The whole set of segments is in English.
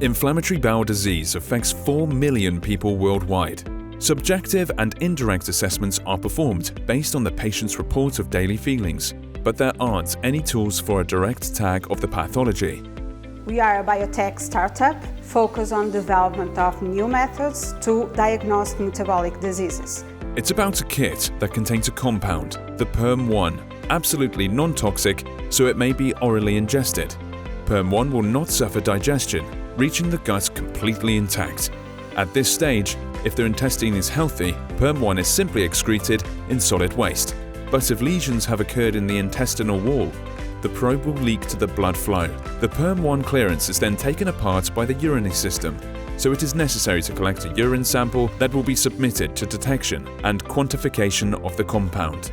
Inflammatory bowel disease affects 4 million people worldwide. Subjective and indirect assessments are performed based on the patient's report of daily feelings, but there aren't any tools for a direct tag of the pathology. We are a biotech startup focused on development of new methods to diagnose metabolic diseases. It's about a kit that contains a compound, the PERM1, absolutely non-toxic, so it may be orally ingested. PERM1 will not suffer digestion, reaching the gut completely intact. At this stage, if the intestine is healthy, PERM1 is simply excreted in solid waste. But if lesions have occurred in the intestinal wall, the probe will leak to the blood flow. The PERM1 clearance is then taken apart by the urinary system, so it is necessary to collect a urine sample that will be submitted to detection and quantification of the compound.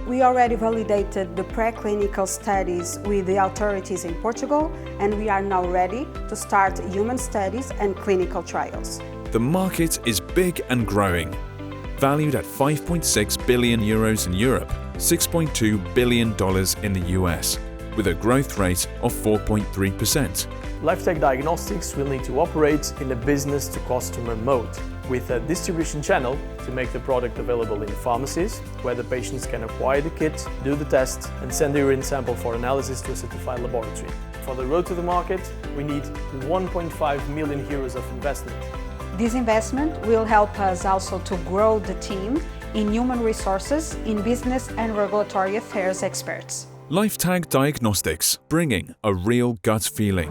We already validated the preclinical studies with the authorities in Portugal, and we are now ready to start human studies and clinical trials. The market is big and growing. Valued at 5.6 billion euros in Europe, $6.2 billion in the US, with a growth rate of 4.3%. Lifetag Diagnostics will need to operate in a business-to-customer mode, with a distribution channel to make the product available in pharmacies, where the patients can acquire the kit, do the test, and send the urine sample for analysis to a certified laboratory. For the road to the market, we need 1.5 million euros of investment. This investment will help us also to grow the team in human resources, in business and regulatory affairs experts. Lifetag Diagnostics, bringing a real gut feeling.